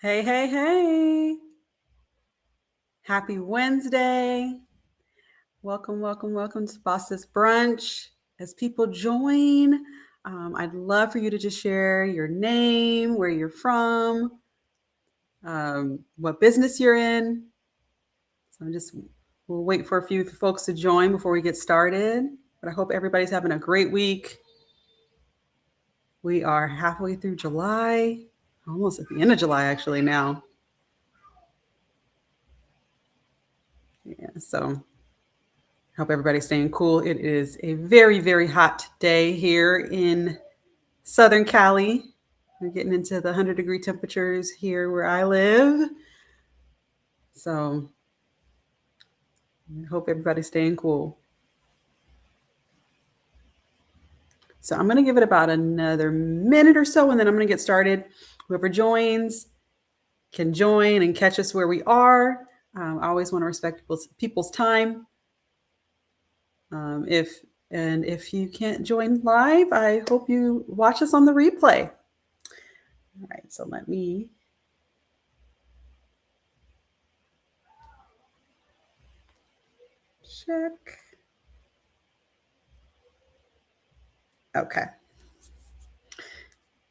Hey, hey, hey. Happy Wednesday. Welcome to Sis Brunch. As people join, I'd love for you to just share your name, where you're from, what business you're in. So we'll wait for a few folks to join before we get started. But I hope everybody's having a great week. We are halfway through July, almost at the end of July, actually, now. Yeah, so hope everybody's staying cool. It is a very, very hot day here in Southern Cali. We're getting into the 100-degree temperatures here where I live. So I hope everybody's staying cool. So I'm going to give it about another minute or so, and then I'm going to get started. Whoever joins can join and catch us where we are. I always want to respect people's time. If you can't join live, I hope you watch us on the replay. All right, so let me check. Okay.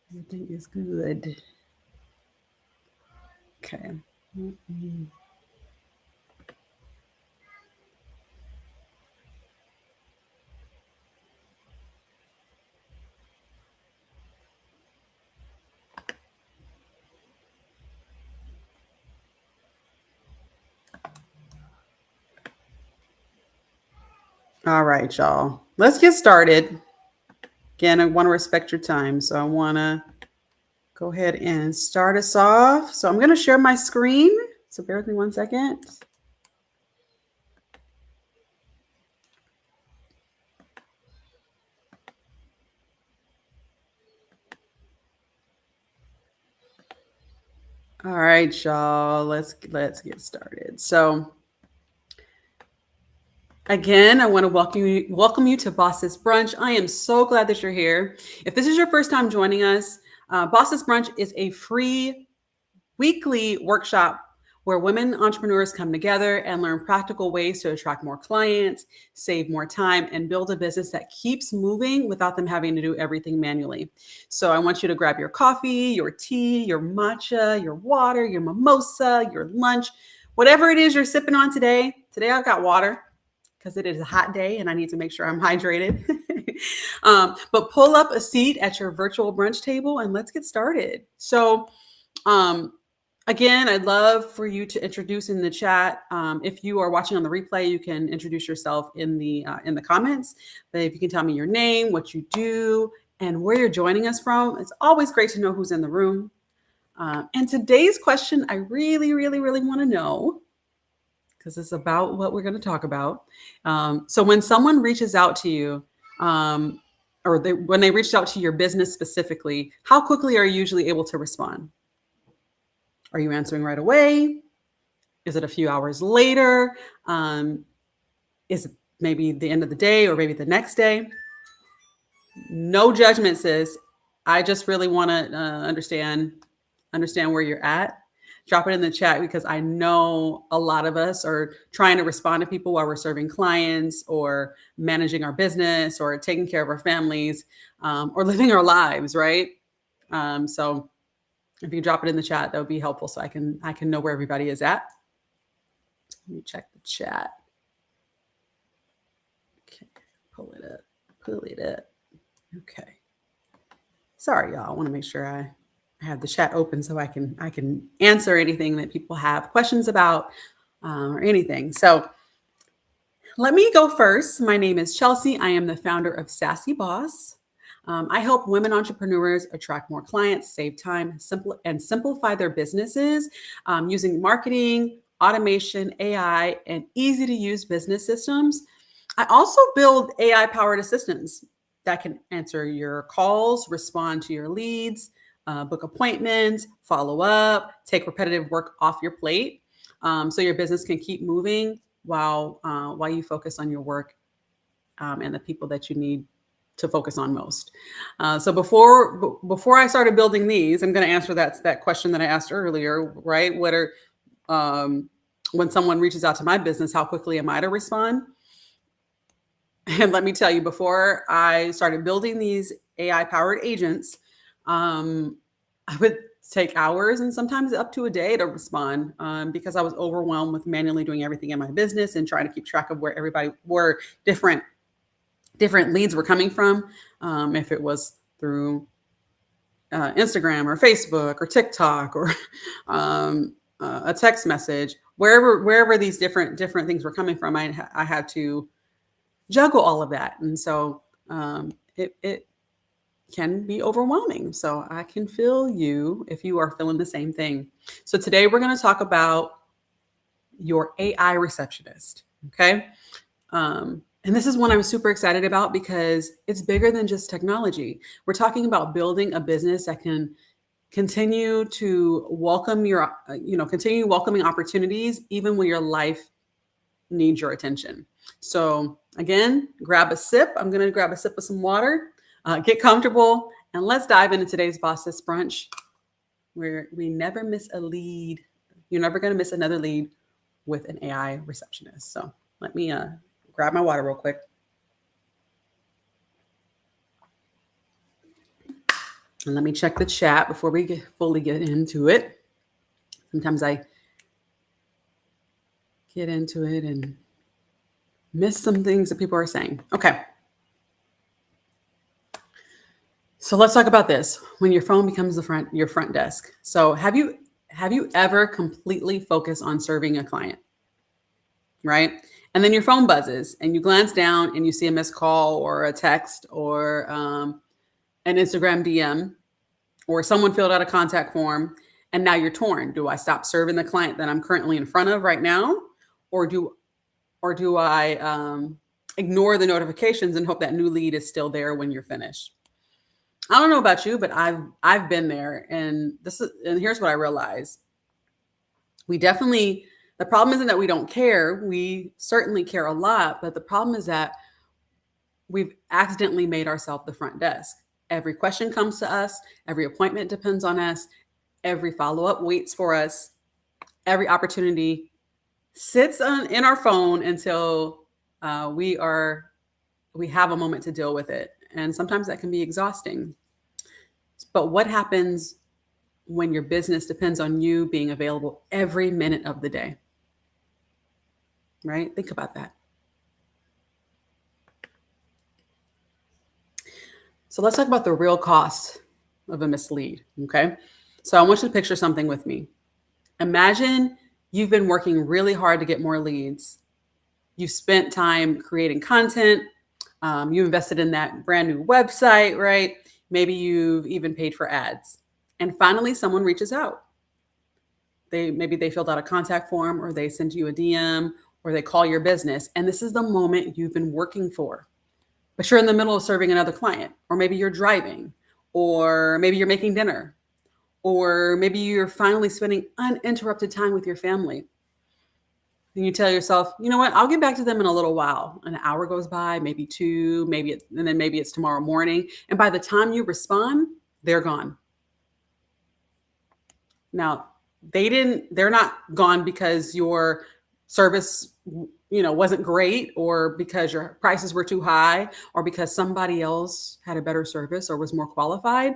Everything is good. Okay. All right, y'all. Let's get started. Again, I want to respect your time, so I want to go ahead and start us off. So I'm going to share my screen. So bear with me 1 second. All right, y'all. Let's get started. So again, I want to welcome you to Sis Brunch. I am so glad that you're here. If this is your first time joining us, Sis Brunch is a free weekly workshop where women entrepreneurs come together and learn practical ways to attract more clients, save more time, and build a business that keeps moving without them having to do everything manually. So I want you to grab your coffee, your tea, your matcha, your water, your mimosa, your lunch, whatever it is you're sipping on today. Today I've got water because it is a hot day and I need to make sure I'm hydrated. But pull up a seat at your virtual brunch table and let's get started. So, again, I'd love for you to introduce in the chat. If you are watching on the replay, you can introduce yourself in the comments. But if you can tell me your name, what you do, and where you're joining us from, it's always great to know who's in the room. And today's question, I really, really, really want to know, because it's about what we're going to talk about. So when someone reaches out to you, when they reached out to your business specifically, how quickly are you usually able to respond? Are you answering right away? Is it a few hours later? Is it maybe the end of the day or maybe the next day? No judgment, sis. I just really want to understand where you're at. Drop it in the chat because I know a lot of us are trying to respond to people while we're serving clients or managing our business or taking care of our families or living our lives, right? So if you drop it in the chat, that would be helpful so I can know where everybody is at. Let me check the chat. Okay, pull it up. Okay. Sorry, y'all. I want to make sure I have the chat open so I can answer anything that people have questions about or anything. So let me go first. My name is Chelsea. I am the founder of Saasy Boss. I help women entrepreneurs attract more clients, save time, simplify their businesses using marketing, automation, AI, and easy-to-use business systems. I also build AI-powered assistants that can answer your calls, respond to your leads, book appointments, follow up, take repetitive work off your plate, so your business can keep moving while you focus on your work and the people that you need to focus on most. So before I started building these, I'm going to answer that question that I asked earlier, right? What are when someone reaches out to my business, how quickly am I to respond? And let me tell you, before I started building these AI powered agents, I would take hours and sometimes up to a day to respond because I was overwhelmed with manually doing everything in my business and trying to keep track of where different leads were coming from. If it was through Instagram or Facebook or TikTok or a text message, wherever these different things were coming from, I had to juggle all of that. And so it can be overwhelming. So I can feel you if you are feeling the same thing. So today we're going to talk about your AI receptionist. Okay. And this is one I'm super excited about because it's bigger than just technology. We're talking about building a business that can continue to welcome continue welcoming opportunities even when your life needs your attention. So again, grab a sip. I'm going to grab a sip of some water, get comfortable, and let's dive into today's Boss Sis Brunch, where we never miss a lead. You're never going to miss another lead with an AI receptionist. So let me grab my water real quick. And let me check the chat before we fully get into it. Sometimes I get into it and miss some things that people are saying. Okay. So let's talk about this. When your phone becomes your front desk. So have you ever completely focused on serving a client? Right? And then your phone buzzes and you glance down and you see a missed call or a text or an Instagram DM or someone filled out a contact form, and now you're torn. Do I stop serving the client that I'm currently in front of right now? Or do I ignore the notifications and hope that new lead is still there when you're finished? I don't know about you, but I've been there, and here's what I realized. The problem isn't that we don't care. We certainly care a lot, but the problem is that we've accidentally made ourselves the front desk. Every question comes to us. Every appointment depends on us. Every follow-up waits for us. Every opportunity sits in our phone until we have a moment to deal with it. And sometimes that can be exhausting. But what happens when your business depends on you being available every minute of the day? Right? Think about that. So let's talk about the real cost of a missed lead. Okay. So I want you to picture something with me. Imagine you've been working really hard to get more leads. You spent time creating content. You invested in that brand new website, right? Maybe you've even paid for ads. And finally, someone reaches out. Maybe they filled out a contact form, or they send you a DM, or they call your business. And this is the moment you've been working for. But you're in the middle of serving another client, or maybe you're driving, or maybe you're making dinner, or maybe you're finally spending uninterrupted time with your family. And you tell yourself, you know what, I'll get back to them in a little while. An hour goes by, maybe two, and then maybe it's tomorrow morning. And by the time you respond, they're gone. Now, they're not gone because your service wasn't great, or because your prices were too high, or because somebody else had a better service or was more qualified.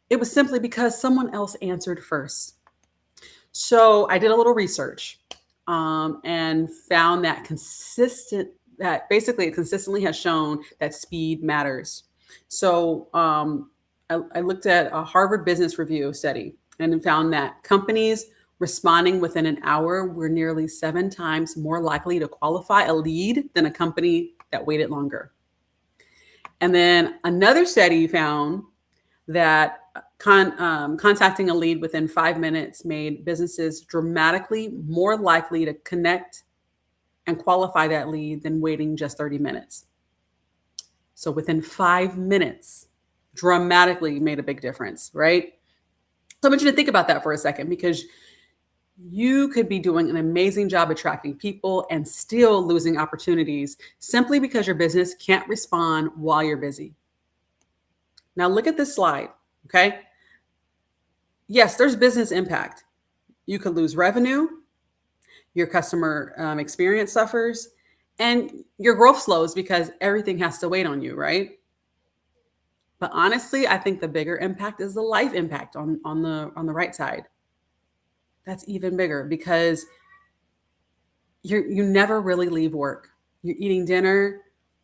It was simply because someone else answered first. So I did a little research and found that basically it consistently has shown that speed matters. So I looked at a Harvard Business Review study and found that companies responding within an hour were nearly 7 times more likely to qualify a lead than a company that waited longer. And then another study found that contacting a lead within 5 minutes made businesses dramatically more likely to connect and qualify that lead than waiting just 30 minutes. So within 5 minutes, dramatically made a big difference, right? So I want you to think about that for a second, because you could be doing an amazing job attracting people and still losing opportunities simply because your business can't respond while you're busy. Now look at this slide, okay? Yes, there's business impact. You could lose revenue, your customer experience suffers, and your growth slows because everything has to wait on you, right? But honestly, I think the bigger impact is the life impact on the right side. That's even bigger because you never really leave work. You're eating dinner,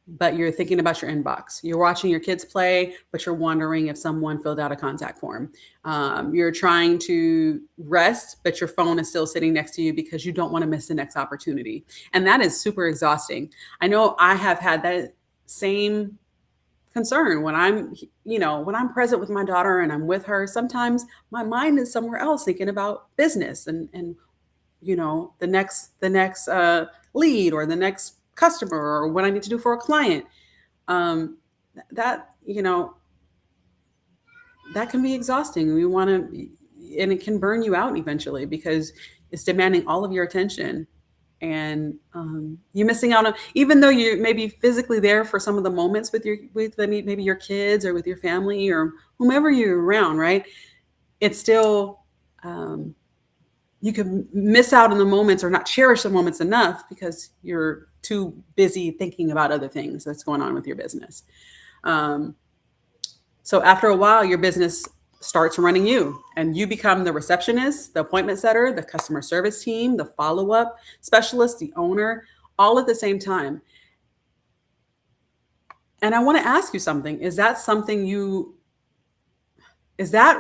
but you're thinking about your inbox. You're watching your kids play, but you're wondering if someone filled out a contact form. You're trying to rest, but your phone is still sitting next to you because you don't want to miss the next opportunity. And that is super exhausting. I know I have had that same concern when I'm present with my daughter and I'm with her. Sometimes my mind is somewhere else thinking about business and the next lead or the next customer or what I need to do for a client. um, that that can be exhausting. We want to, and it can burn you out eventually because it's demanding all of your attention, and you're missing out on, even though you're maybe physically there for some of the moments with maybe your kids or with your family or whomever you're around, right? It's still, you could miss out on the moments or not cherish the moments enough because you're too busy thinking about other things that's going on with your business. Um, so after a while, your business starts running you, and you become the receptionist, the appointment setter, the customer service team, the follow-up specialist, the owner, all at the same time. And I want to ask you something. Is that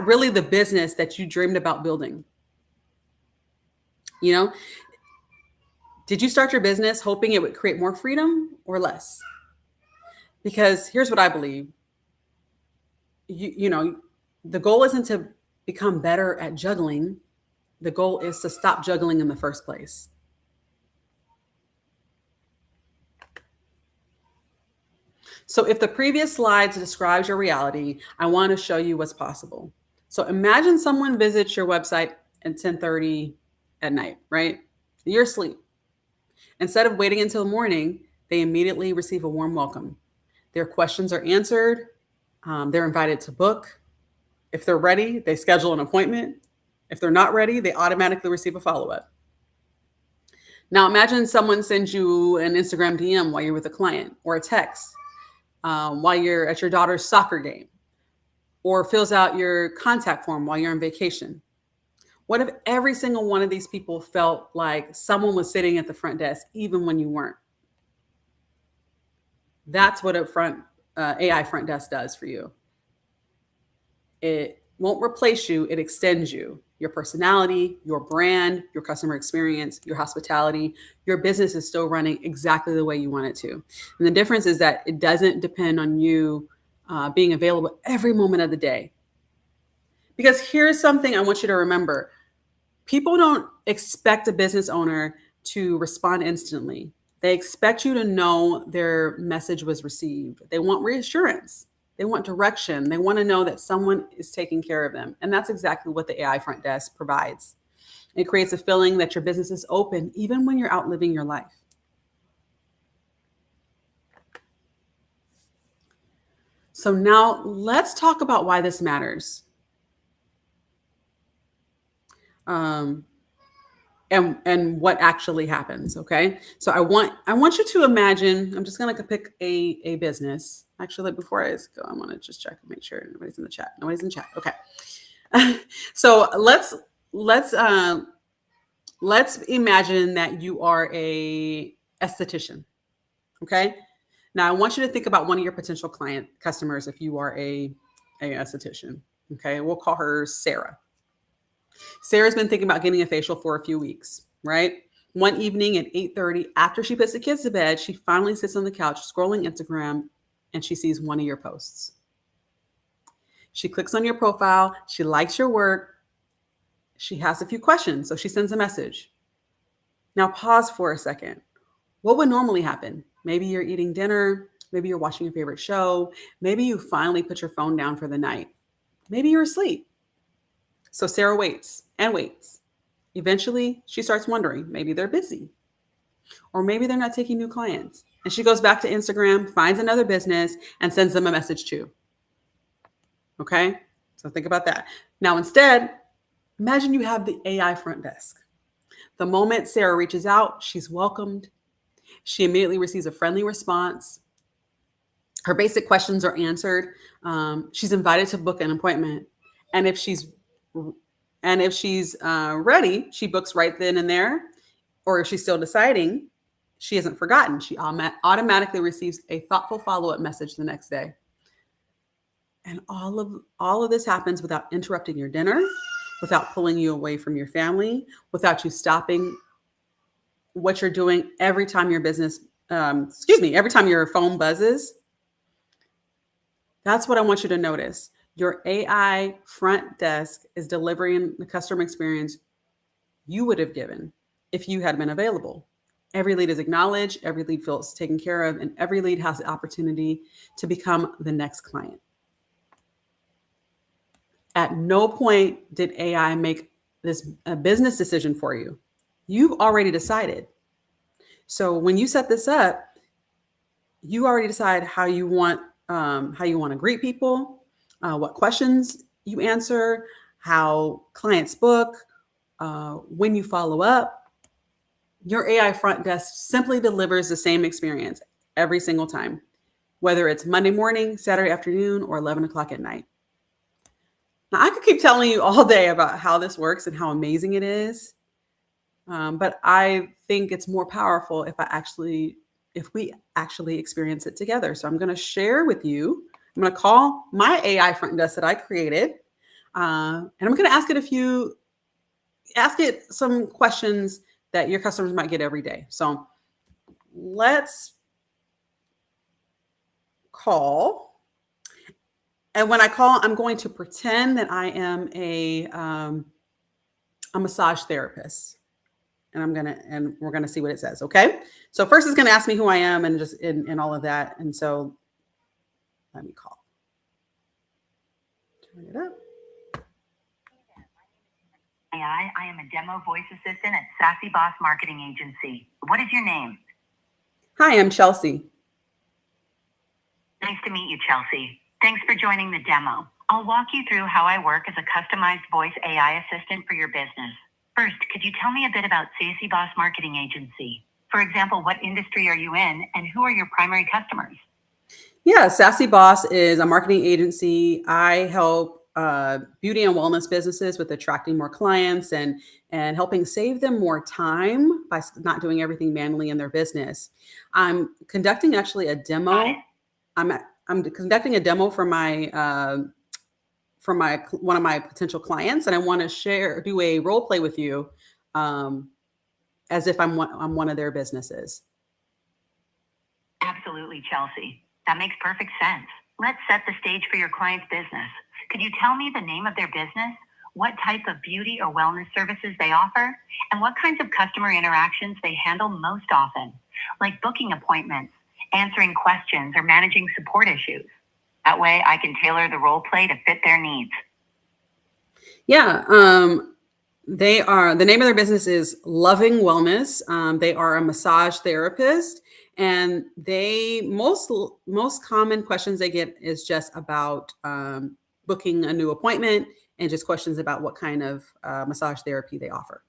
really the business that you dreamed about building? You know, did you start your business hoping it would create more freedom or less? Because here's what I believe. The goal isn't to become better at juggling. The goal is to stop juggling in the first place. So if the previous slides describes your reality, I want to show you what's possible. So imagine someone visits your website at 10:30 at night, right? You're asleep. Instead of waiting until morning, they immediately receive a warm welcome. Their questions are answered. They're invited to book. If they're ready, they schedule an appointment. If they're not ready, they automatically receive a follow-up. Now imagine someone sends you an Instagram DM while you're with a client, or a text while you're at your daughter's soccer game, or fills out your contact form while you're on vacation. What if every single one of these people felt like someone was sitting at the front desk, even when you weren't? That's what AI front desk does for you. It won't replace you, it extends you. Your personality, your brand, your customer experience, your hospitality, your business is still running exactly the way you want it to. And the difference is that it doesn't depend on you being available every moment of the day. Because here's something I want you to remember. People don't expect a business owner to respond instantly. They expect you to know their message was received. They want reassurance. They want direction. They want to know that someone is taking care of them. And that's exactly what the AI front desk provides. It creates a feeling that your business is open even when you're out living your life. So now let's talk about why this matters. And what actually happens. Okay. So I want you to imagine, I'm just going to pick a business. Actually, before I go, I want to just check and make sure nobody's in the chat. Nobody's in the chat. Okay. So let's imagine that you are a esthetician. Okay. Now I want you to think about one of your potential customers if you are a esthetician. Okay. We'll call her Sarah. Sarah's been thinking about getting a facial for a few weeks, right? One evening at 8:30, after she puts the kids to bed, she finally sits on the couch scrolling Instagram, and she sees one of your posts. She clicks on your profile. She likes your work. She has a few questions, so she sends a message. Now pause for a second. What would normally happen? Maybe you're eating dinner. Maybe you're watching your favorite show. Maybe you finally put your phone down for the night. Maybe you're asleep. So Sarah waits and waits. Eventually, she starts wondering, maybe they're busy, or maybe they're not taking new clients. And she goes back to Instagram, finds another business, and sends them a message too. Okay, so think about that. Now, instead, imagine you have the AI front desk. The moment Sarah reaches out, she's welcomed. She immediately receives a friendly response. Her basic questions are answered. She's invited to book an appointment, and if she's ready, she books right then and there. Or if she's still deciding, she isn't forgotten. She automatically receives a thoughtful follow-up message the next day. And all of this happens without interrupting your dinner, without pulling you away from your family, without you stopping what you're doing every time every time your phone buzzes. That's what I want you to notice. Your AI front desk is delivering the customer experience you would have given if you had been available. Every lead is acknowledged, every lead feels taken care of, and every lead has the opportunity to become the next client. At no point did AI make this a business decision for you. You've already decided. So when you set this up, you already decide how you want to greet people, what questions you answer, how clients book, when you follow up. Your AI front desk simply delivers the same experience every single time, whether it's Monday morning, Saturday afternoon, or 11 o'clock at night. Now, I could keep telling you all day about how this works and how amazing it is, but I think it's more powerful if we actually experience it together. So I'm going to share with you. I'm going to call my AI front desk that I created, and I'm going to ask it some questions that your customers might get every day. So let's call. And when I call, I'm going to pretend that I am a massage therapist, and we're gonna see what it says. Okay. So first, it's gonna ask me who I am and just in all of that. And so let me call. Turn it up. I am a demo voice assistant at Sassy Boss Marketing Agency. What is your name? Hi, I'm Chelsea. Nice to meet you, Chelsea. Thanks for joining the demo. I'll walk you through how I work as a customized voice AI assistant for your business. First, could you tell me a bit about Sassy Boss Marketing Agency? For example, what industry are you in and who are your primary customers? Yeah, Sassy Boss is a marketing agency. I help beauty and wellness businesses with attracting more clients and helping save them more time by not doing everything manually in their business. I'm conducting actually a demo. I'm conducting a demo for one of my potential clients, and I want to do a role play with you, as if I'm one of their businesses. Absolutely, Chelsea. That makes perfect sense. Let's set the stage for your client's business. Could you tell me the name of their business, what type of beauty or wellness services they offer, and what kinds of customer interactions they handle most often, like booking appointments, answering questions, or managing support issues? That way I can tailor the role play to fit their needs. Yeah. The name of their business is Loving Wellness. They are a massage therapist, and most common questions they get is just about booking a new appointment and just questions about what kind of massage therapy they offer.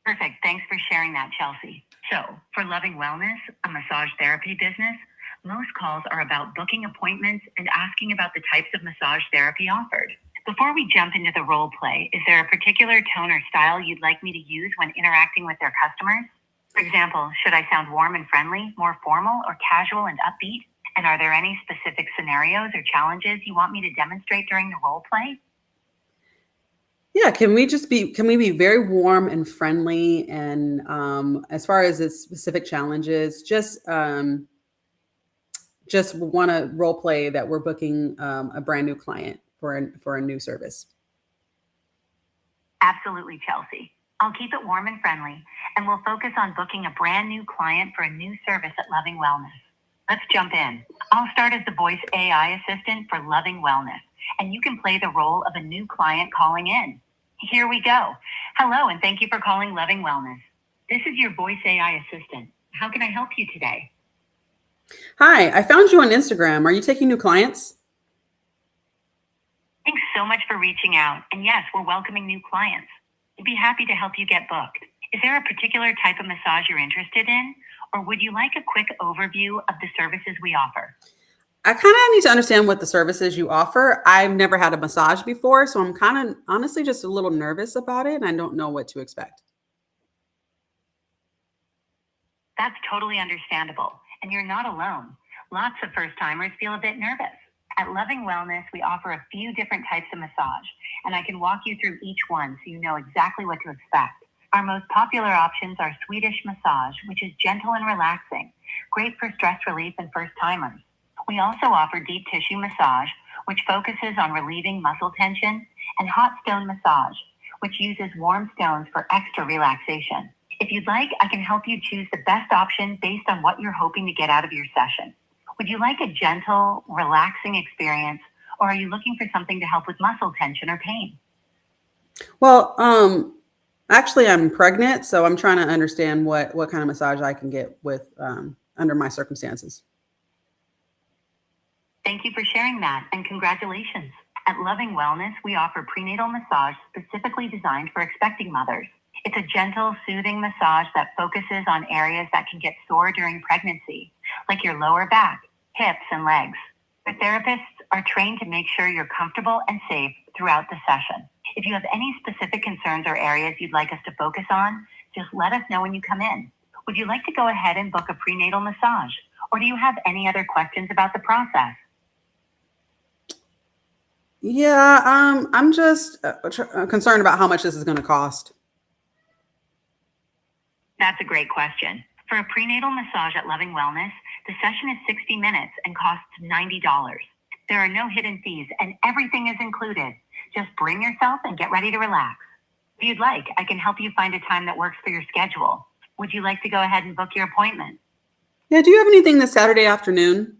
Perfect. Thanks for sharing that, Chelsea. So, for Loving Wellness, a massage therapy business, most calls are about booking appointments and asking about the types of massage therapy offered. Before we jump into the role play, is there a particular tone or style you'd like me to use when interacting with their customers? For example, should I sound warm and friendly, more formal, or casual and upbeat? And are there any specific scenarios or challenges you want me to demonstrate during the role play? Yeah, can we be very warm and friendly? And as far as the specific challenges, just want to role play that we're booking a brand new client for a new service. Absolutely, Chelsea. I'll keep it warm and friendly, and we'll focus on booking a brand new client for a new service at Loving Wellness. Let's jump in. I'll start as the voice AI assistant for Loving Wellness, and you can play the role of a new client calling in. Here we go. Hello, and thank you for calling Loving Wellness. This is your voice AI assistant. How can I help you today? Hi, I found you on Instagram. Are you taking new clients? so much for reaching out. And yes, we're welcoming new clients. We'd be happy to help you get booked. Is there a particular type of massage you're interested in? Or would you like a quick overview of the services we offer? I kind of need to understand what the services you offer. I've never had a massage before, so I'm kind of honestly just a little nervous about it and I don't know what to expect. That's totally understandable. And you're not alone. Lots of first timers feel a bit nervous. At Loving Wellness, we offer a few different types of massage, and I can walk you through each one so you know exactly what to expect. Our most popular options are Swedish massage, which is gentle and relaxing, great for stress relief and first timers. We also offer deep tissue massage, which focuses on relieving muscle tension, and hot stone massage, which uses warm stones for extra relaxation. If you'd like, I can help you choose the best option based on what you're hoping to get out of your session. Would you like a gentle, relaxing experience, or are you looking for something to help with muscle tension or pain? Well, actually I'm pregnant, so I'm trying to understand what kind of massage I can get with under my circumstances. Thank you for sharing that, and congratulations. At Loving Wellness, we offer prenatal massage specifically designed for expecting mothers. It's a gentle, soothing massage that focuses on areas that can get sore during pregnancy, like your lower back, hips, and legs. The therapists are trained to make sure you're comfortable and safe throughout the session. If you have any specific concerns or areas you'd like us to focus on, just let us know when you come in. Would you like to go ahead and book a prenatal massage? Or do you have any other questions about the process? Yeah, I'm just concerned about how much this is going to cost. That's a great question. For a prenatal massage at Loving Wellness, the session is 60 minutes and costs $90. There are no hidden fees and everything is included. Just bring yourself and get ready to relax. If you'd like, I can help you find a time that works for your schedule. Would you like to go ahead and book your appointment? Yeah, do you have anything this Saturday afternoon?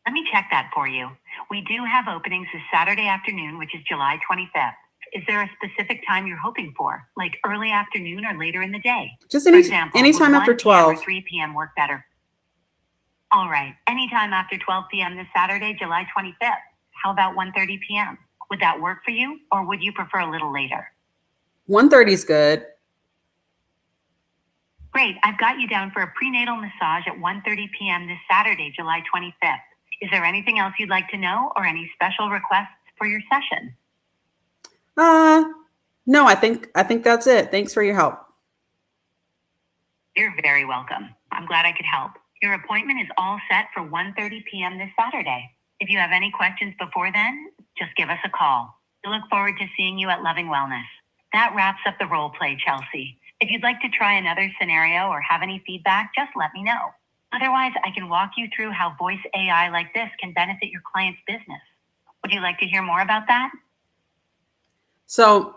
Let me check that for you. We do have openings this Saturday afternoon, which is July 25th. Is there a specific time you're hoping for, like early afternoon or later in the day? Just For example, anytime would after 1 p.m. or 12. 3 p.m. work better? All right, anytime after 12 p.m. this Saturday, July 25th. How about 1:30 p.m.? Would that work for you, or would you prefer a little later? 1:30 is good. Great, I've got you down for a prenatal massage at 1:30 p.m. this Saturday, July 25th. Is there anything else you'd like to know or any special requests for your session? No, I think that's it. Thanks for your help. You're very welcome. I'm glad I could help. Your appointment is all set for 1:30 p.m. this Saturday. If you have any questions before then, just give us a call. We look forward to seeing you at Loving Wellness. That wraps up the role play, Chelsea. If you'd like to try another scenario or have any feedback, just let me know. Otherwise, I can walk you through how voice AI like this can benefit your client's business. Would you like to hear more about that? So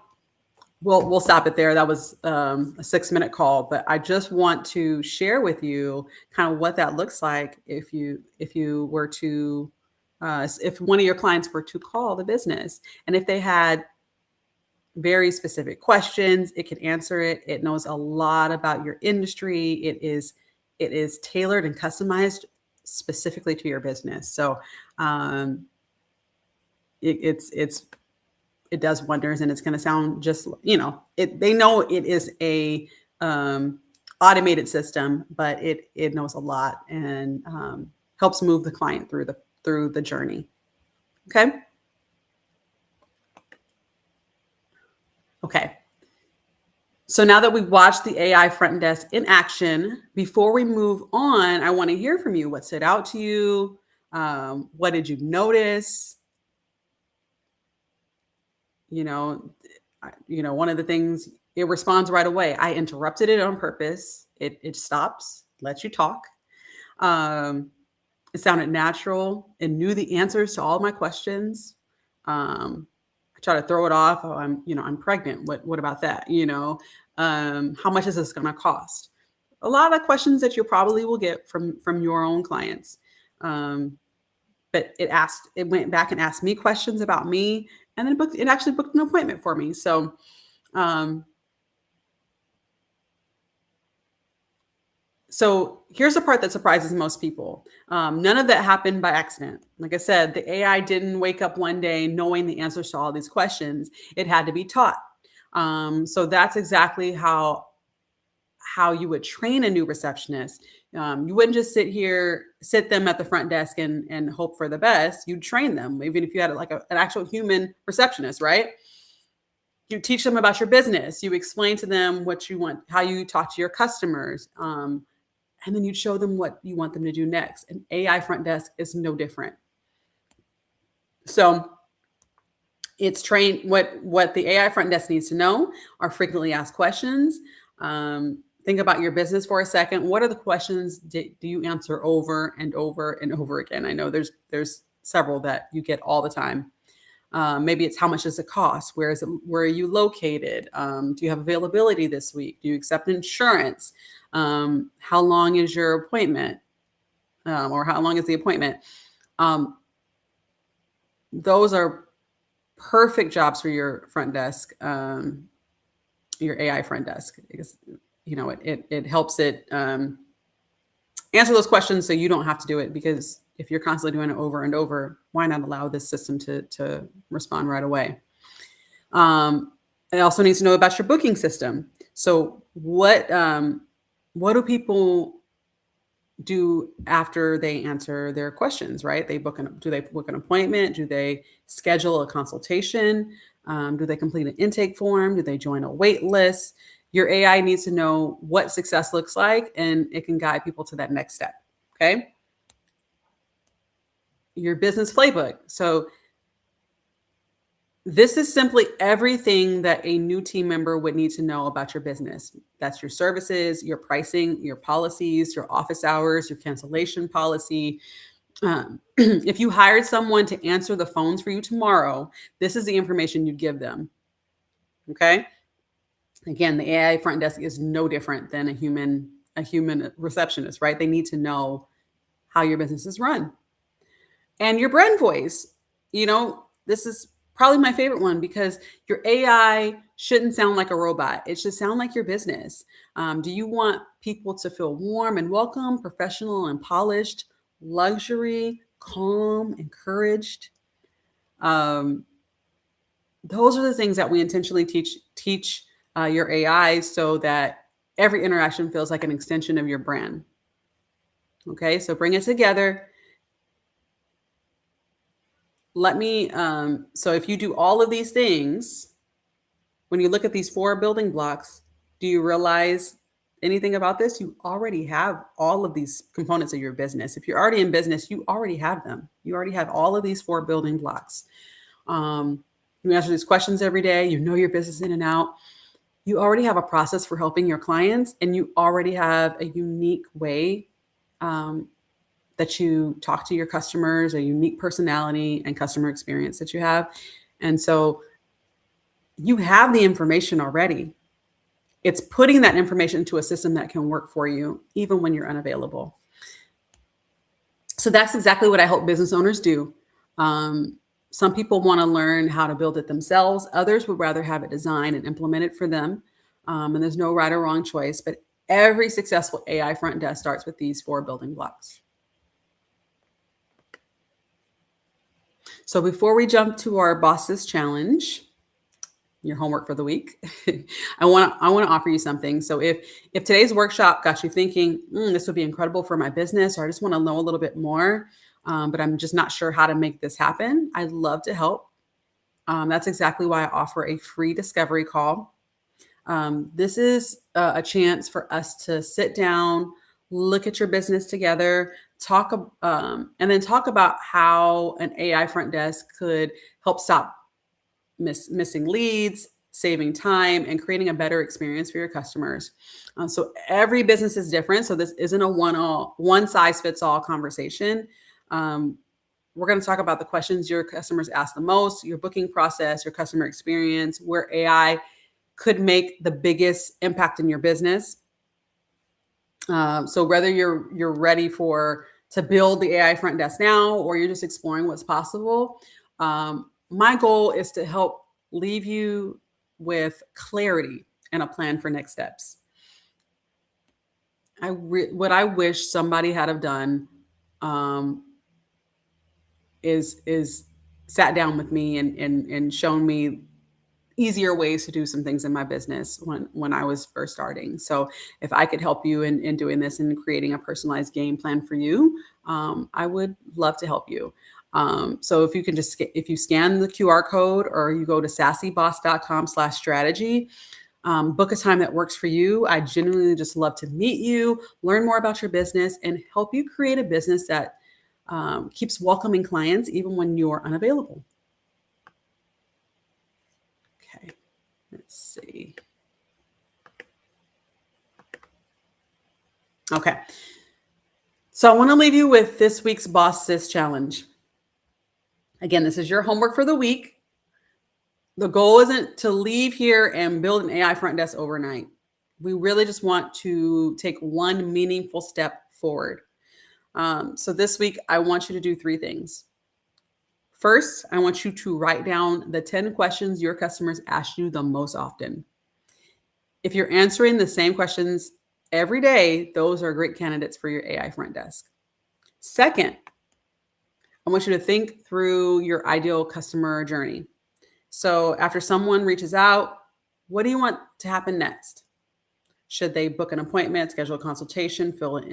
we'll stop it there. That was a 6-minute call, but I just want to share with you kind of what that looks like if you were to if one of your clients were to call the business, and if they had very specific questions, it can answer it. It knows a lot about your industry. It is tailored and customized specifically to your business. So it does wonders, and it's going to sound just, they know it is a automated system, but it knows a lot and helps move the client through the journey. Okay. So now that we've watched the AI front desk in action, before we move on, I want to hear from you. What stood out to you? What did you notice? One of the things, it responds right away. I interrupted it on purpose. It stops, lets you talk. It sounded natural and knew the answers to all my questions. I try to throw it off. Oh, I'm pregnant. What about that? How much is this going to cost? A lot of the questions that you probably will get from your own clients. But it went back and asked me questions about me, and then it actually booked an appointment for me. So, So here's the part that surprises most people. None of that happened by accident. Like I said, the AI didn't wake up one day knowing the answers to all these questions. It had to be taught. So that's exactly how you would train a new receptionist. You wouldn't just sit them at the front desk and hope for the best. You'd train them, even if you had like an actual human receptionist, right? You teach them about your business. You explain to them what you want, how you talk to your customers, and then you show them what you want them to do next. An AI front desk is no different. So it's trained. What the AI front desk needs to know are frequently asked questions. Think about your business for a second. What are the questions do you answer over and over and over again? I know there's several that you get all the time. Maybe it's how much does it cost? Where are you located? Do you have availability this week? Do you accept insurance? How long is your appointment? Or how long is the appointment? Those are perfect jobs for your front desk, your AI front desk, because it helps it answer those questions so you don't have to do it, because if you're constantly doing it over and over, why not allow this system to respond right away? It also needs to know about your booking system. So what do people do after they answer their questions, right? Do they book an appointment? Do they schedule a consultation? Do they complete an intake form? Do they join a wait list? Your AI needs to know what success looks like, and it can guide people to that next step. Okay. Your business playbook. So this is simply everything that a new team member would need to know about your business. That's your services, your pricing, your policies, your office hours, your cancellation policy. If you hired someone to answer the phones for you tomorrow, this is the information you'd give them. Okay. Again, the AI front desk is no different than a human receptionist, right? They need to know how your business is run. And your brand voice. This is probably my favorite one, because your AI shouldn't sound like a robot. It should sound like your business. Do you want people to feel warm and welcome, professional and polished, luxury, calm, encouraged? Those are the things that we intentionally teach your AI, so that every interaction feels like an extension of your brand. Okay, so bring it together. So if you do all of these things, when you look at these 4 building blocks, do you realize anything about this? You already have all of these components of your business. If you're already in business, you already have them. You already have all of these 4 building blocks. You answer these questions every day. You know your business in and out. You already have a process for helping your clients, and you already have a unique way that you talk to your customers, a unique personality and customer experience that you have. And so you have the information already. It's putting that information into a system that can work for you, even when you're unavailable. So that's exactly what I hope business owners do. Some people want to learn how to build it themselves. Others would rather have it designed and implemented for them. And there's no right or wrong choice, but every successful AI front desk starts with these 4 building blocks. So before we jump to our bosses challenge, your homework for the week, I want to offer you something. So if today's workshop got you thinking, this would be incredible for my business, or I just want to know a little bit more, but I'm just not sure how to make this happen, I'd love to help. That's exactly why I offer a free discovery call. This is a chance for us to sit down, look at your business together, and then talk about how an AI front desk could help stop missing leads, saving time, and creating a better experience for your customers. So every business is different. So this isn't a one size fits all conversation. We're going to talk about the questions your customers ask the most, your booking process, your customer experience, where AI could make the biggest impact in your business. So whether you're ready to build the AI front desk now, or you're just exploring what's possible, my goal is to help leave you with clarity and a plan for next steps. what I wish somebody had have done um, is sat down with me and shown me easier ways to do some things in my business when I was first starting. So if I could help you in doing this and creating a personalized game plan for you, I would love to help you. So if you can just if you scan the QR code or you go to sassyboss.com/strategy, book a time that works for you. I genuinely just love to meet you, learn more about your business, and help you create a business that keeps welcoming clients even when you're unavailable. Okay, let's see. Okay, so I want to leave you with this week's Boss Sis Challenge. Again, this is your homework for the week. The goal isn't to leave here and build an AI front desk overnight. We really just want to take one meaningful step forward. So this week, I want you to do 3 things. First, I want you to write down the 10 questions your customers ask you the most often. If you're answering the same questions every day, those are great candidates for your AI front desk. Second, I want you to think through your ideal customer journey. So after someone reaches out, what do you want to happen next? Should they book an appointment, schedule a consultation, fill out an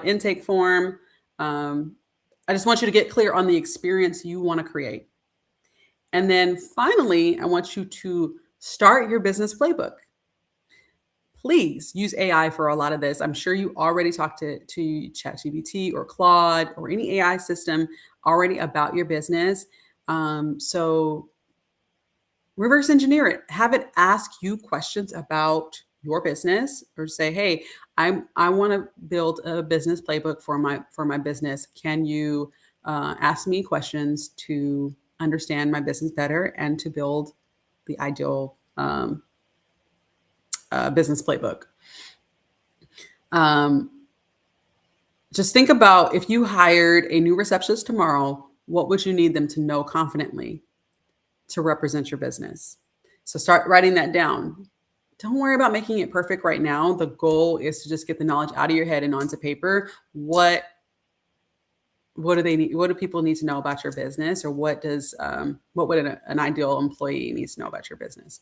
intake form? I just want you to get clear on the experience you want to create. And then finally, I want you to start your business playbook. Please use AI for a lot of this. I'm sure you already talked to ChatGPT or Claude or any AI system already about your business. So reverse engineer it. Have it ask you questions about your business, or say, "Hey, I want to build a business playbook for my business. Can you ask me questions to understand my business better and to build the ideal business playbook?" Just think about, if you hired a new receptionist tomorrow, what would you need them to know confidently to represent your business? So start writing that down. Don't worry about making it perfect right now. The goal is to just get the knowledge out of your head and onto paper. What do they need? What do people need to know about your business, or what would an ideal employee needs to know about your business?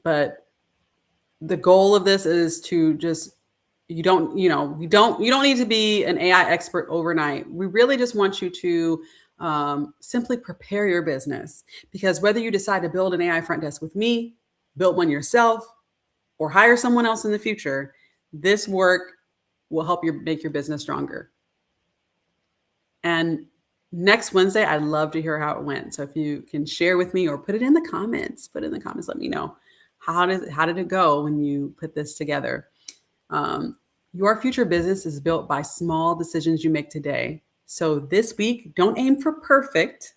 But the goal of this is to just, you don't need to be an AI expert overnight. We really just want you to simply prepare your business, because whether you decide to build an AI front desk with me, build one yourself, or hire someone else in the future, this work will help you make your business stronger. And next Wednesday, I'd love to hear how it went. So if you can share with me or put it in the comments, let me know. How did it go when you put this together? Your future business is built by small decisions you make today. So this week, don't aim for perfect.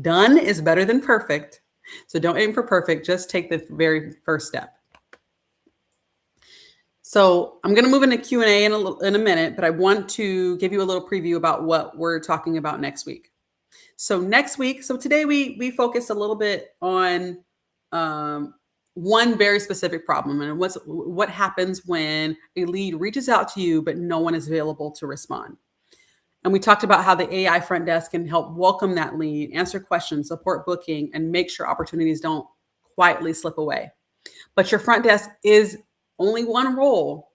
Done is better than perfect. So don't aim for perfect. Just take the very first step. So I'm going to move into Q&A in a minute, but I want to give you a little preview about what we're talking about next week. So today we focused a little bit on one very specific problem, and what happens when a lead reaches out to you, but no one is available to respond. And we talked about how the AI front desk can help welcome that lead, answer questions, support booking, and make sure opportunities don't quietly slip away. But your front desk is only one role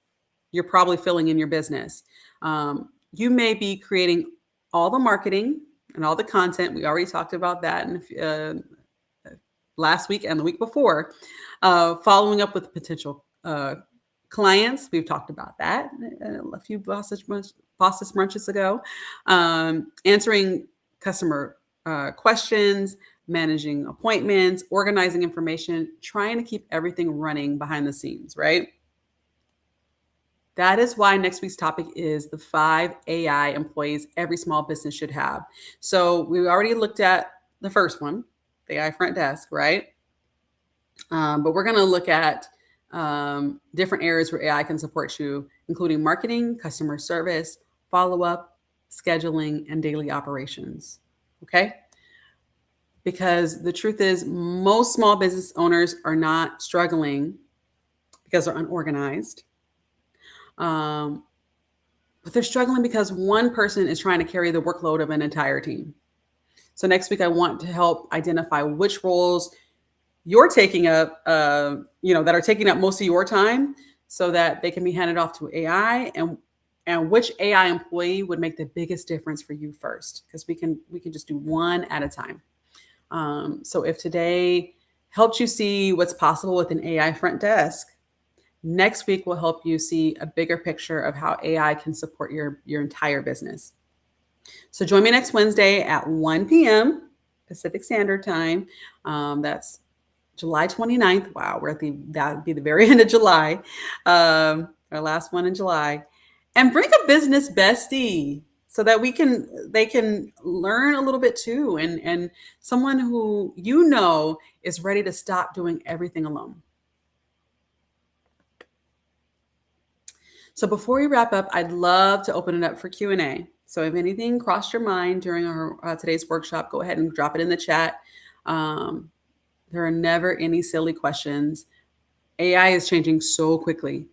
you're probably filling in your business. You may be creating all the marketing and all the content. We already talked about that last week and the week before. Following up with potential clients, we've talked about that a few Boss Brunches ago. Answering customer questions, managing appointments, organizing information, trying to keep everything running behind the scenes, right? That is why next week's topic is the 5 AI employees every small business should have. So we already looked at the first one, the AI front desk, right? But we're going to look at different areas where AI can support you, including marketing, customer service, follow-up, scheduling, and daily operations. Okay? because the truth is, most small business owners are not struggling because they're unorganized. Um, but they're struggling because one person is trying to carry the workload of an entire team. So next week, I want to help identify which roles you're taking up, that are taking up most of your time, so that they can be handed off to AI, and which AI employee would make the biggest difference for you first, because we can just do one at a time. So if today helped you see what's possible with an AI front desk, next week will help you see a bigger picture of how AI can support your entire business. So join me next Wednesday at 1 p.m. Pacific Standard Time. That's July 29th. Wow, that would be the very end of July. Our last one in July. And bring a business bestie so that they can learn a little bit too, and someone who is ready to stop doing everything alone. So before we wrap up, I'd love to open it up for Q&A. So if anything crossed your mind during our today's workshop, go ahead and drop it in the chat. There are never any silly questions. AI is changing so quickly.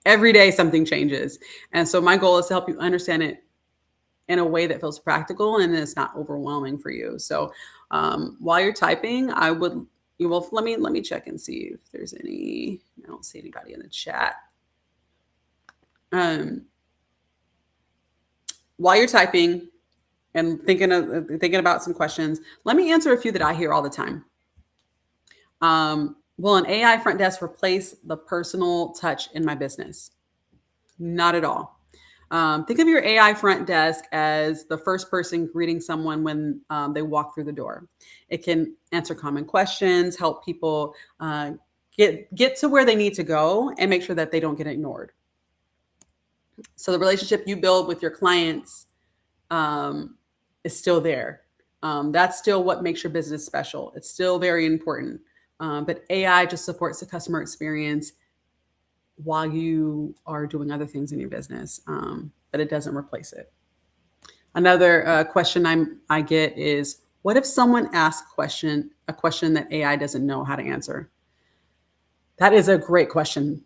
Every day something changes. And so my goal is to help you understand it in a way that feels practical and it's not overwhelming for you. So while you're typing, let me check and see if there's any. I don't see anybody in the chat. While you're typing and thinking about some questions, let me answer a few that I hear all the time. Will an AI front desk replace the personal touch in my business? Not at all. Think of your AI front desk as the first person greeting someone when they walk through the door. It can answer common questions, help people get to where they need to go, and make sure that they don't get ignored. So the relationship you build with your clients is still there. That's still what makes your business special. It's still very important. But AI just supports the customer experience while you are doing other things in your business, but it doesn't replace it. Another question I get is, what if someone asks a question that AI doesn't know how to answer? That is a great question.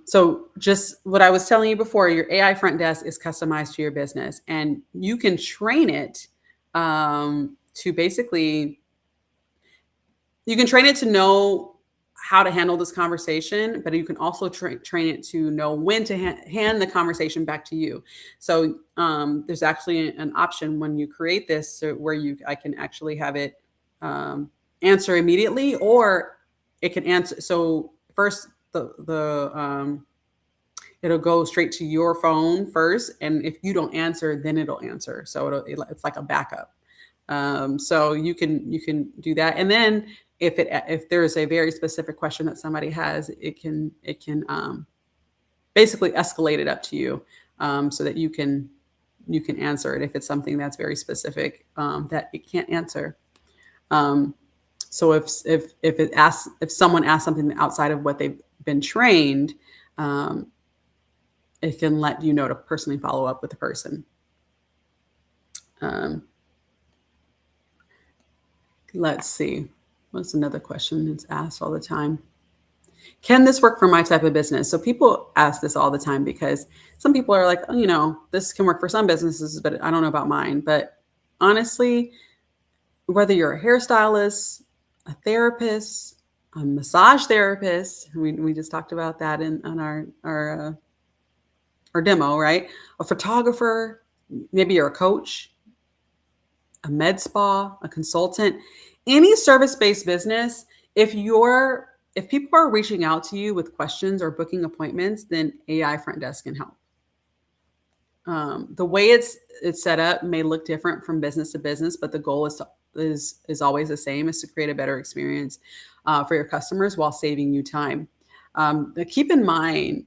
So just what I was telling you before, your AI front desk is customized to your business, and you can train it to basically, you can train it to know how to handle this conversation, but you can also train it to know when to hand the conversation back to you. So there's actually an option when you create this where I can actually have it answer immediately, or it can answer. So first, it'll go straight to your phone first, and if you don't answer, then it'll answer. So it's like a backup. So you can do that, and then if there's a very specific question that somebody has, it can basically escalate it up to you, so that you can answer it if it's something that's very specific that it can't answer. So if someone asks something outside of what they've been trained, it can let you know to personally follow up with the person. Let's see. What's another question that's asked all the time? Can this work for my type of business? So people ask this all the time because some people are like, oh, this can work for some businesses, but I don't know about mine. But honestly, whether you're a hairstylist, a therapist, a massage therapist, we just talked about that on our demo, right? A photographer, maybe you're a coach, a med spa, a consultant, any service-based business. If people are reaching out to you with questions or booking appointments, then AI front desk can help. The way it's set up may look different from business to business, but the goal is always the same: is to create a better experience for your customers while saving you time. Keep in mind,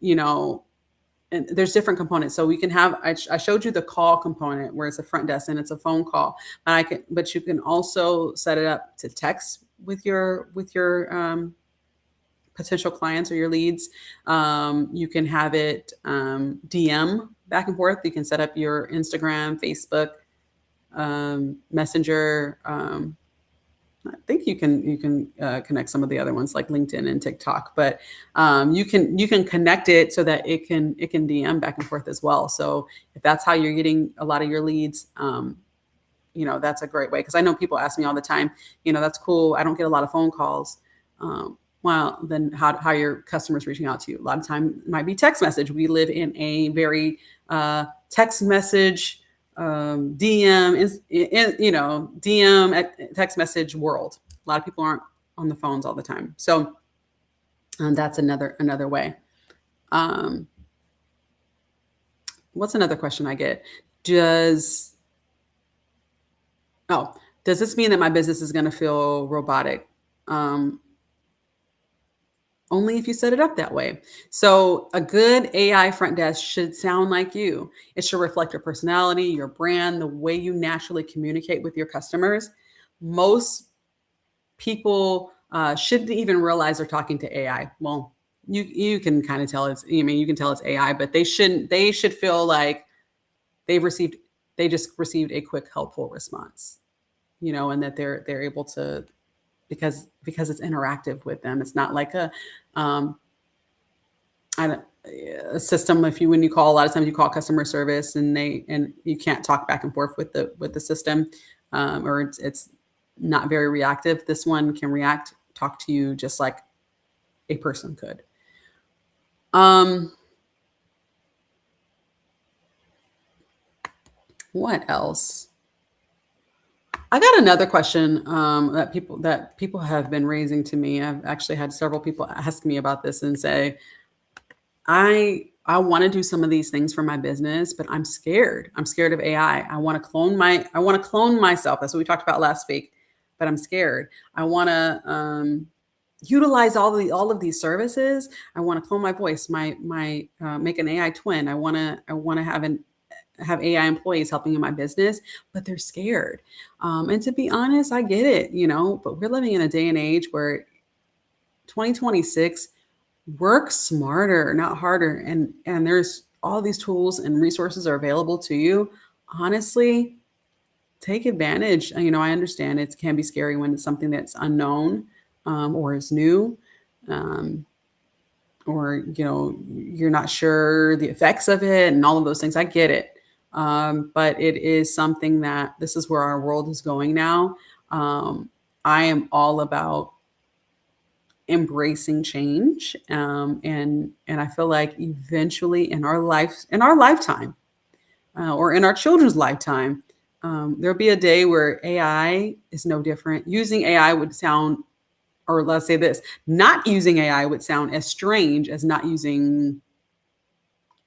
and there's different components. So we can have, I showed you the call component where it's a front desk and it's a phone call, but you can also set it up to text with your potential clients or your leads. You can have it DM back and forth. You can set up your Instagram, Facebook, Messenger. I think you can connect some of the other ones like LinkedIn and TikTok, but you can connect it so that it can DM back and forth as well. So if that's how you're getting a lot of your leads, that's a great way. Because I know people ask me all the time, that's cool. I don't get a lot of phone calls. Well, then how your customers reaching out to you? A lot of time it might be text message. We live in a very text message DM is DM text message world. A lot of people aren't on the phones all the time, so that's another way. Um, what's another question I get? Does oh does this mean that my business is going to feel robotic? Um, Only if you set it up that way. So, a good AI front desk should sound like you. It should reflect your personality, your brand, the way you naturally communicate with your customers. Most people shouldn't even realize they're talking to AI. Well, you can kind of tell you can tell it's AI, but they shouldn't. They should feel like they've received they just received a quick, helpful response. And that they're able to, because it's interactive with them. It's not like um, I don't, a system. When you call, a lot of times you call customer service and you can't talk back and forth with the system, or it's not very reactive. This one can talk to you just like a person could. What else? I got another question that people have been raising to me. I've actually had several people ask me about this and say, I want to do some of these things for my business, but I'm scared. I'm scared of AI. I want to clone myself. That's what we talked about last week, but I'm scared. I want to utilize all of these services. I want to clone my voice, my make an AI twin. I want to have AI employees helping in my business, but they're scared. And to be honest, I get it, but we're living in a day and age where 2026, work smarter, not harder. And there's all these tools and resources are available to you. Honestly, take advantage. I understand it can be scary when it's something that's unknown, or is new. Um, or you're not sure the effects of it and all of those things. I get it. But it is something that this is where our world is going now. I am all about embracing change, and I feel like eventually in our lifetime, or in our children's lifetime, there'll be a day where AI is no different. Using AI would sound, or let's say this, not using AI would sound as strange as not using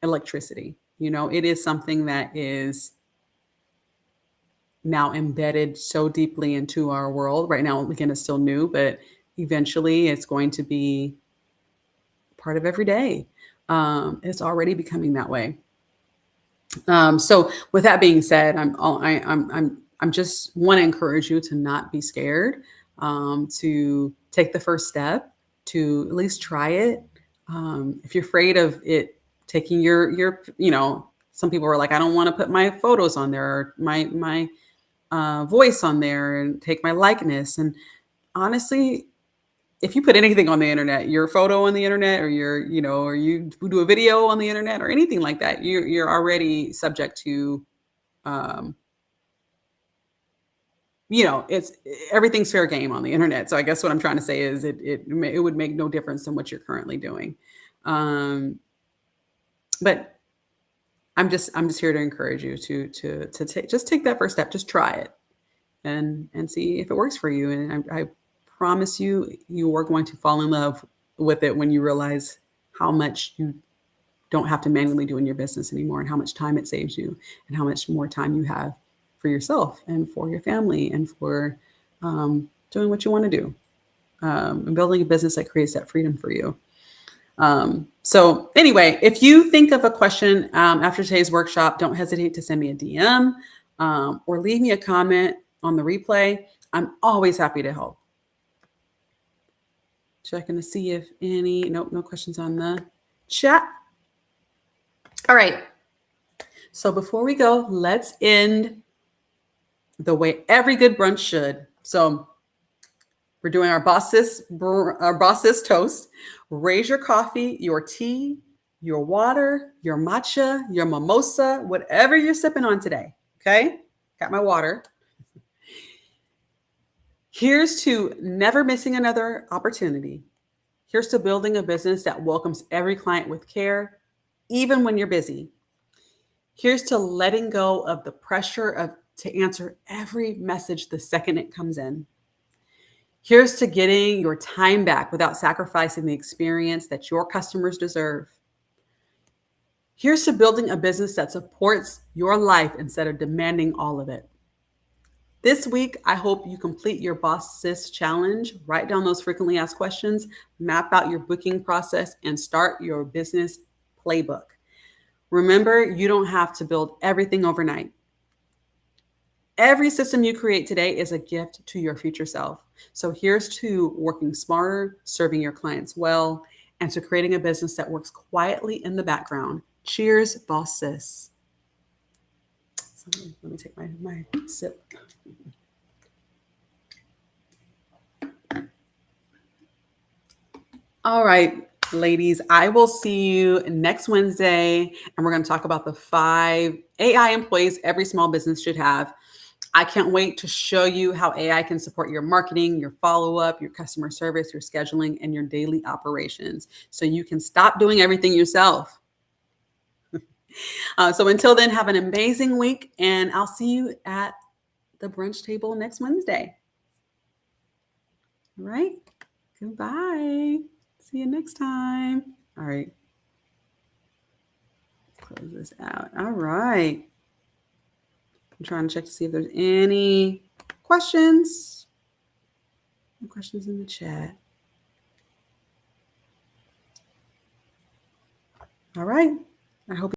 electricity. It is something that is now embedded so deeply into our world. Right now, again, it's still new, but eventually it's going to be part of every day. It's already becoming that way. So with that being said, I'm just want to encourage you to not be scared, to take the first step, to at least try it. If you're afraid of it taking some people are like, I don't want to put my photos on there, or my voice on there, and take my likeness. And honestly, if you put anything on the internet, your photo on the internet, or or you do a video on the internet, or anything like that, you're already subject to, um, it's everything's fair game on the internet. So I guess what I'm trying to say is it would make no difference in what you're currently doing. Um, but I'm just here to encourage you to take that first step, just try it, and see if it works for you. And I promise you are going to fall in love with it when you realize how much you don't have to manually do in your business anymore, and how much time it saves you, and how much more time you have for yourself and for your family, and for doing what you want to do, and building a business that creates that freedom for you. So anyway, if you think of a question after today's workshop, don't hesitate to send me a DM, or leave me a comment on the replay. I'm always happy to help. Checking to see if no questions on the chat. All right. So before we go, let's end the way every good brunch should. So we're doing our boss sis toast. Raise your coffee, your tea, your water, your matcha, your mimosa, whatever you're sipping on today. Okay? Got my water. Here's to never missing another opportunity. Here's to building a business that welcomes every client with care, even when you're busy. Here's to letting go of the pressure of to answer every message the second it comes in. Here's to getting your time back without sacrificing the experience that your customers deserve. Here's to building a business that supports your life instead of demanding all of it. This week, I hope you complete your Boss Sis challenge, write down those frequently asked questions, map out your booking process, and start your business playbook. Remember, you don't have to build everything overnight. Every system you create today is a gift to your future self. So here's to working smarter, serving your clients well, and to creating a business that works quietly in the background. Cheers, Boss Sis. So let me take my sip. All right, ladies, I will see you next Wednesday, and we're going to talk about the 5 AI employees every small business should have. I can't wait to show you how AI can support your marketing, your follow-up, your customer service, your scheduling, and your daily operations so you can stop doing everything yourself. So until then, have an amazing week, and I'll see you at the brunch table next Wednesday. All right. Goodbye. See you next time. All right. Close this out. All right. I'm trying to check to see if there's any questions. No questions in the chat. All right. I hope